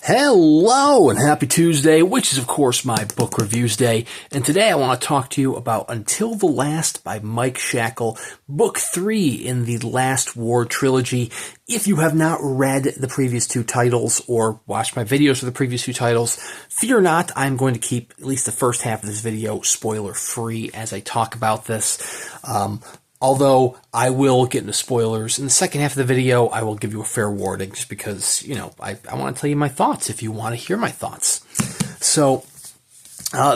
Hello and happy Tuesday, which is of course my book reviews day. And today I want to talk to you about Until the Last by Mike Shackle, book 3 in the Last War trilogy. If you have not read the previous two titles or watched my videos for the previous two titles, fear not, I'm going to keep at least the first half of this video spoiler free as I talk about this. Although I will get into spoilers in the second half of the video, I will give you a fair warning just because, I want to tell you my thoughts if you want to hear my thoughts. So,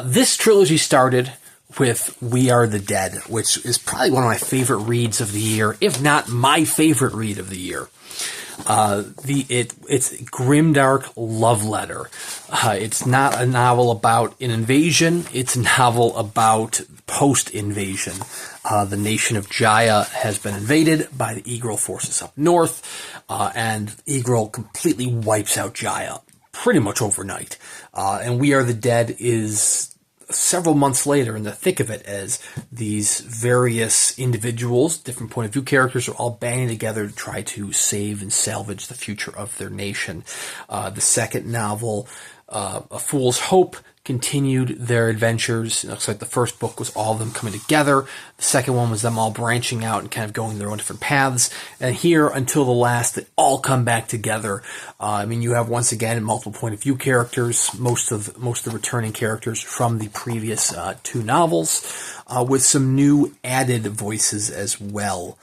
this trilogy started with We Are the Dead, which is probably one of my favorite reads of the year, if not my favorite read of the year. It's a grimdark love letter. It's not a novel about an invasion. It's a novel about post-invasion. The nation of Jaya has been invaded by the Eagle forces up north, and Eagle completely wipes out Jaya pretty much overnight. And We Are the Dead is several months later in the thick of it as these various individuals, different point of view characters, are all banding together to try to save and salvage the future of their nation. The second novel, A Fool's Hope, continued their adventures. It looks like the first book was all of them coming together. The second one was them all branching out and kind of going their own different paths. And here, Until the Last, they all come back together. You have, once again, multiple point of view characters, most of the returning characters from the previous two novels, with some new added voices as well.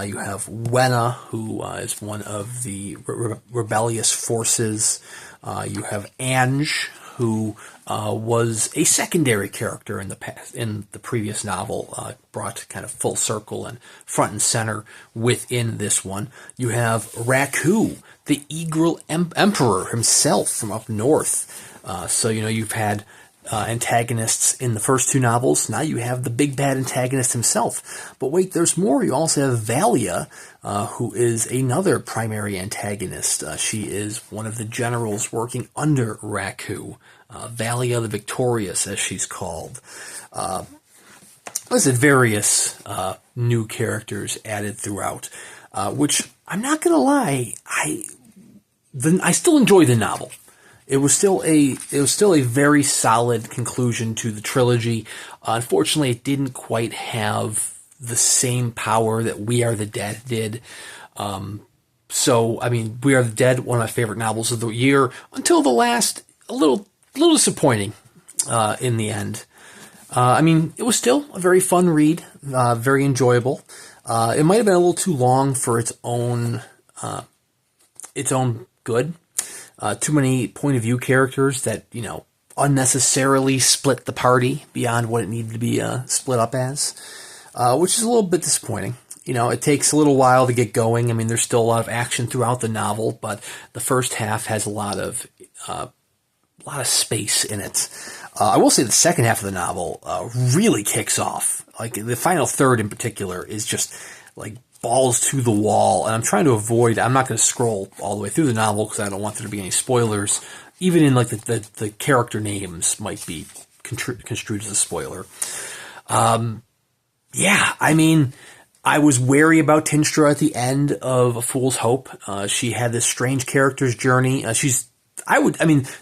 You have Wenna, who is one of the rebellious forces. You have Ange, who was a secondary character in the previous novel, brought kind of full circle and front and center within this one. You have Raku, the Eagle Emperor himself from up north. So you've had antagonists in the first two novels. Now you have the big bad antagonist himself. But wait, there's more. You also have Valia, who is another primary antagonist. She is one of the generals working under Raku. Valia the Victorious, as she's called. There's various new characters added throughout, which I'm not going to lie, I still enjoy the novel. It was still a very solid conclusion to the trilogy. Unfortunately, it didn't quite have the same power that We Are the Dead did. We Are the Dead, one of my favorite novels of the year. Until the Last, a little disappointing in the end. It was still a very fun read, very enjoyable. It might have been a little too long for its own good. Too many point of view characters that, unnecessarily split the party beyond what it needed to be split up as, which is a little bit disappointing. It takes a little while to get going. There's still a lot of action throughout the novel, but the first half has a lot of space in it. I will say the second half of the novel really kicks off. Like the final third in particular is just like balls to the wall, and I'm not going to scroll all the way through the novel because I don't want there to be any spoilers. Even in like the character names might be construed as a spoiler. I was wary about Tinstra at the end of A Fool's Hope. She had this strange character's journey.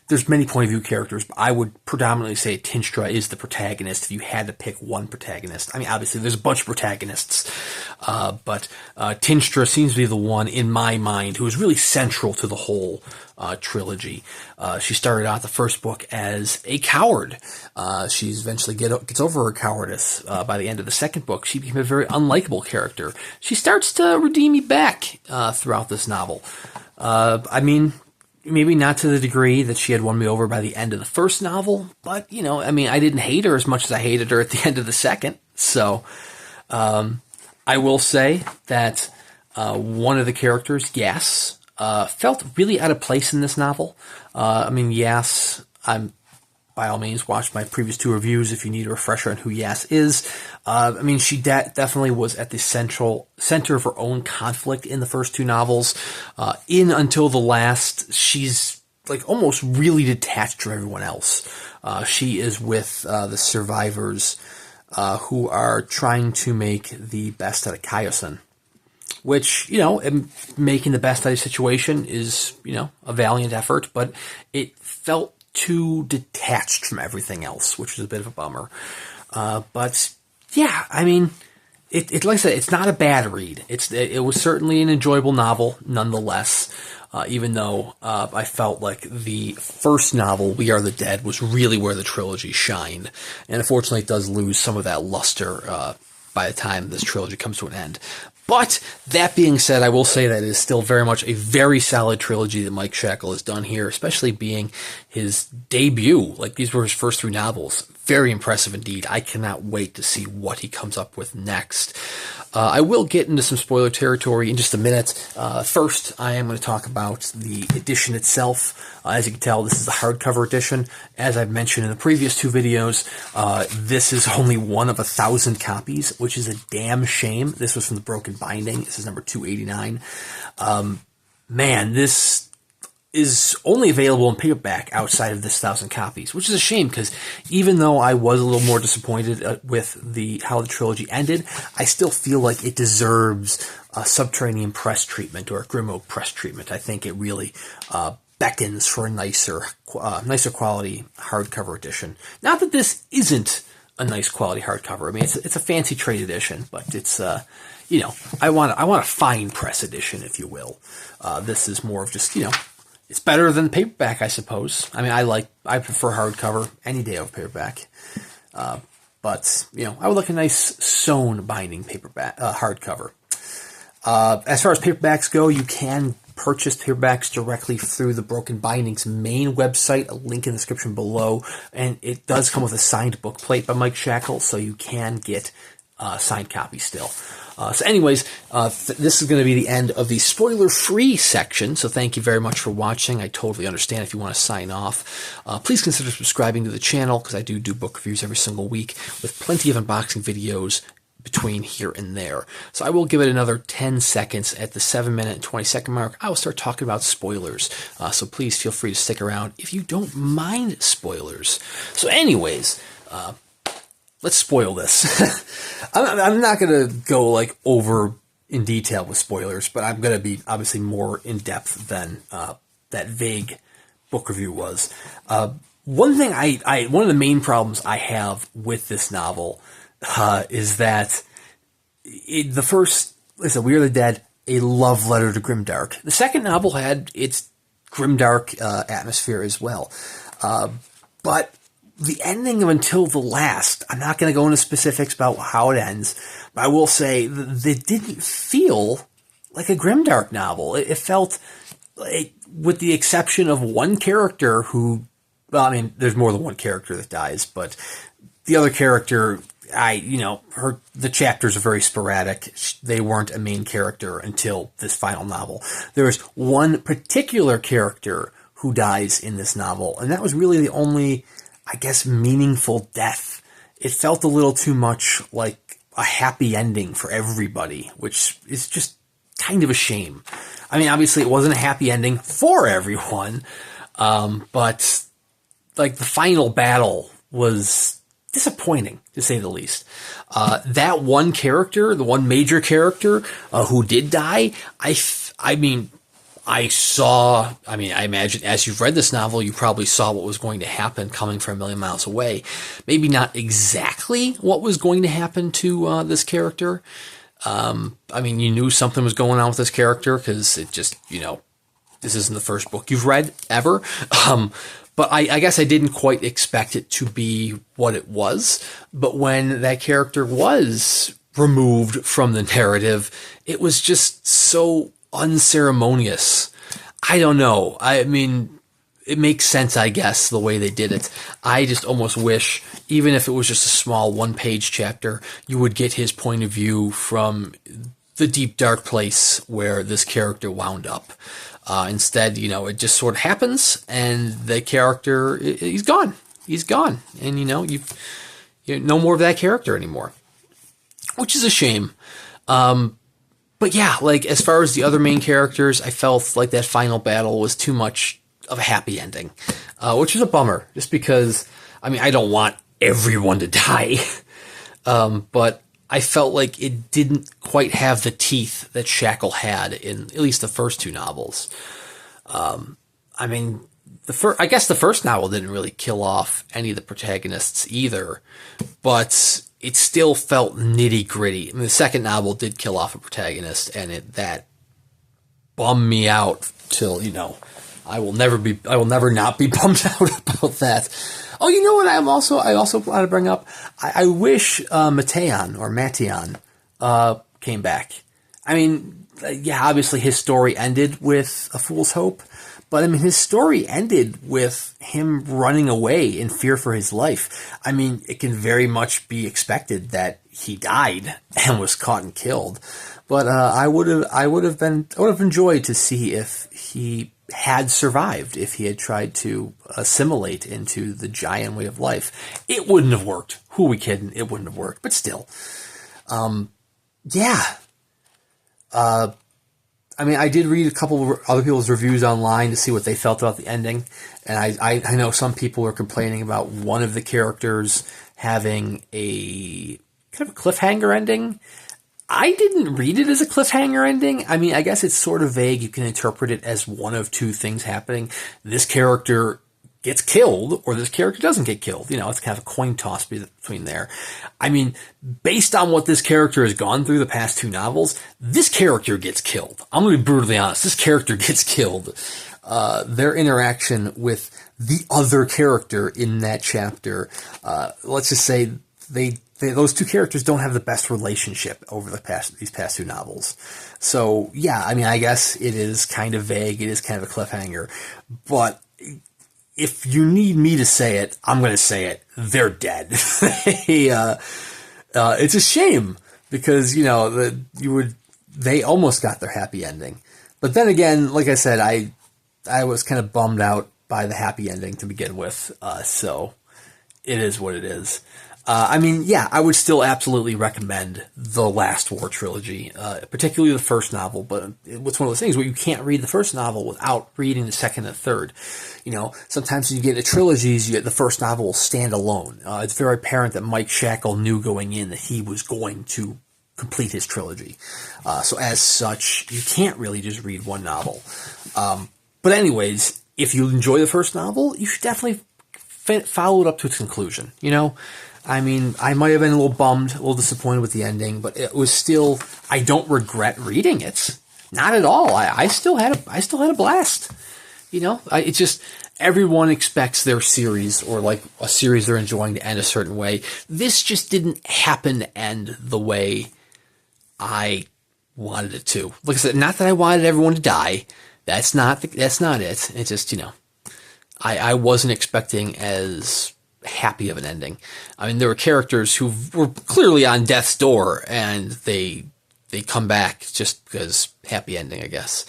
There's many point of view characters, but I would predominantly say Tinstra is the protagonist if you had to pick one protagonist. Obviously there's a bunch of protagonists, but Tinstra seems to be the one in my mind who is really central to the whole trilogy. She started out the first book as a coward. She's eventually gets over her cowardice. By the end of the second book, she became a very unlikable character. She starts to redeem me back throughout this novel. Maybe not to the degree that she had won me over by the end of the first novel, but, I didn't hate her as much as I hated her at the end of the second. So, I will say that one of the characters, Yas, felt really out of place in this novel. Yas, by all means, watch my previous two reviews if you need a refresher on who Yas is. She definitely was at the center of her own conflict in the first two novels. In Until the Last, she's like almost really detached from everyone else. She is with the survivors who are trying to make the best out of Kaiosen. which, making the best out of the situation is, a valiant effort, but it felt too detached from everything else, which was a bit of a bummer. But yeah, I mean, it like I said, it's not a bad read. It was certainly an enjoyable novel, nonetheless. Even though I felt like the first novel, We Are the Dead, was really where the trilogy shined, and unfortunately, it does lose some of that luster by the time this trilogy comes to an end. But that being said, I will say that it is still very much a very solid trilogy that Mike Shackle has done here, especially being his debut. Like, these were his first 3 novels. Very impressive indeed. I cannot wait to see what he comes up with next. I will get into some spoiler territory in just a minute. First, I am going to talk about the edition itself. As you can tell, this is the hardcover edition. As I've mentioned in the previous 2 videos, this is only one of 1,000 copies, which is a damn shame. This was from the Broken Binding. This is number 289. Man, this is only available in paperback outside of this 1,000 copies, which is a shame because even though I was a little more disappointed with how the trilogy ended, I still feel like it deserves a Subterranean press treatment or a Grim Oak press treatment. I think it really beckons for a nicer quality hardcover edition. Not that this isn't a nice quality hardcover. I mean, it's a fancy trade edition, but it's I want a fine press edition, if you will. This is more of just it's better than paperback, I suppose. I mean, I prefer hardcover any day over paperback. But I would like a nice sewn binding paperback hardcover. As far as paperbacks go, you can purchase paperbacks directly through the Broken Binding's main website, a link in the description below, and it does come with a signed book plate by Mike Shackle, so you can get signed copies still. So anyways, this is going to be the end of the spoiler-free section, so thank you very much for watching. I totally understand if you want to sign off. Please consider subscribing to the channel, because I do book reviews every single week, with plenty of unboxing videos between here and there. So I will give it another 10 seconds. At the 7-minute and 20-second mark, I will start talking about spoilers. So please feel free to stick around if you don't mind spoilers. So anyways, let's spoil this. I'm not going to go over in detail with spoilers, but I'm going to be obviously more in depth than that vague book review was. One thing one of the main problems I have with this novel is that the first, like I said, We Are the Dead, a love letter to grimdark. The second novel had its grimdark atmosphere as well, but the ending of Until the Last, I'm not going to go into specifics about how it ends, but I will say that it didn't feel like a grimdark novel. It felt like, with the exception of one character who, well, I mean, there's more than one character that dies, but the other character, the chapters are very sporadic. They weren't a main character until this final novel. There is one particular character who dies in this novel, and that was really the only, I guess, meaningful death. It felt a little too much like a happy ending for everybody, which is just kind of a shame. I mean, obviously it wasn't a happy ending for everyone, but the final battle was disappointing, to say the least. That one character, the one major character who did die, I imagine as you've read this novel, you probably saw what was going to happen coming from a million miles away. Maybe not exactly what was going to happen to this character. You knew something was going on with this character because it just, this isn't the first book you've read ever. But I guess I didn't quite expect it to be what it was. But when that character was removed from the narrative, it was just so unceremonious. I don't know. I mean, it makes sense, I guess, the way they did it. I just almost wish, even if it was just a small one-page chapter, you would get his point of view from the deep, dark place where this character wound up. Instead, it just sort of happens, and the character, he's gone. He's gone. And, you no more of that character anymore, which is a shame. But yeah, as far as the other main characters, I felt like that final battle was too much of a happy ending, which is a bummer, just because, I don't want everyone to die. But I felt like it didn't quite have the teeth that Shackle had in at least the first two novels. I mean, I guess the first novel didn't really kill off any of the protagonists either, but it still felt nitty gritty. I mean, the second novel did kill off a protagonist, and that bummed me out till, I will never not be bummed out about that. Oh, you know what? I also want to bring up. I wish Matteon came back. I mean, yeah, obviously his story ended with A Fool's Hope, but I mean, his story ended with him running away in fear for his life. I mean, it can very much be expected that he died and was caught and killed. But I would have enjoyed to see if he had survived, if he had tried to assimilate into the giant way of life. It wouldn't have worked. Who are we kidding? It wouldn't have worked. But still, yeah. I mean, I did read a couple of other people's reviews online to see what they felt about the ending, and I know some people were complaining about one of the characters having a kind of a cliffhanger ending. I didn't read it as a cliffhanger ending. I mean, I guess it's sort of vague. You can interpret it as one of two things happening. This character gets killed, or this character doesn't get killed. It's kind of a coin toss between there. I mean, based on what this character has gone through the past two novels, this character gets killed. I'm going to be brutally honest. This character gets killed. Their interaction with the other character in that chapter, let's just say those two characters don't have the best relationship over these past two novels. So, yeah, I mean, I guess it is kind of vague. It is kind of a cliffhanger. But if you need me to say it, I'm going to say it. They're dead. It's a shame because, they almost got their happy ending. But then again, like I said, I was kind of bummed out by the happy ending to begin with. So it is what it is. I mean, yeah, I would still absolutely recommend the Last War trilogy, particularly the first novel, but it's one of those things where you can't read the first novel without reading the second and third. Sometimes when you get into trilogies, the first novel will stand alone. It's very apparent that Mike Shackle knew going in that he was going to complete his trilogy. So as such, you can't really just read one novel. But anyways, if you enjoy the first novel, you should definitely follow it up to its conclusion, I mean, I might have been a little bummed, a little disappointed with the ending, but it was still, I don't regret reading it. Not at all. I still had a blast. It's just, everyone expects their series or like a series they're enjoying to end a certain way. This just didn't happen to end the way I wanted it to. Like I said, not that I wanted everyone to die. That's not it. It's just, I wasn't expecting as happy of an ending. I mean, there were characters who were clearly on death's door, and they come back just because happy ending, I guess.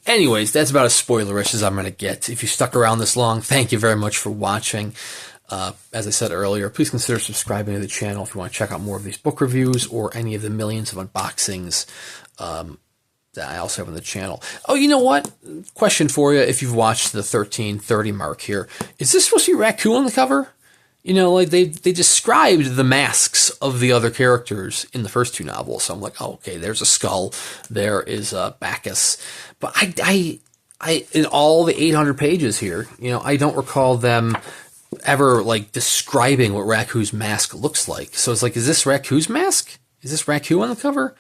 Anyways, that's about as spoilerish as I'm going to get. If you stuck around this long, thank you very much for watching. As I said earlier, please consider subscribing to the channel if you want to check out more of these book reviews or any of the millions of unboxings that I also have on the channel. Oh, you know what? Question for you, if you've watched the 1330 mark here. Is this supposed to be Raccoon on the cover? Like they described the masks of the other characters in the first two novels. So I'm like, oh, okay, there's a skull. There is Bacchus. But I in all the 800 pages here, I don't recall them ever like describing what Raccoon's mask looks like. So it's like, is this Raccoon's mask? Is this Raccoon on the cover?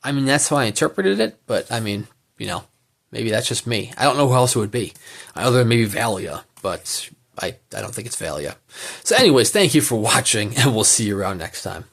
I mean, that's how I interpreted it. But I mean, maybe that's just me. I don't know who else it would be, other than maybe Valia. But I don't think it's Valia. So anyways, thank you for watching, and we'll see you around next time.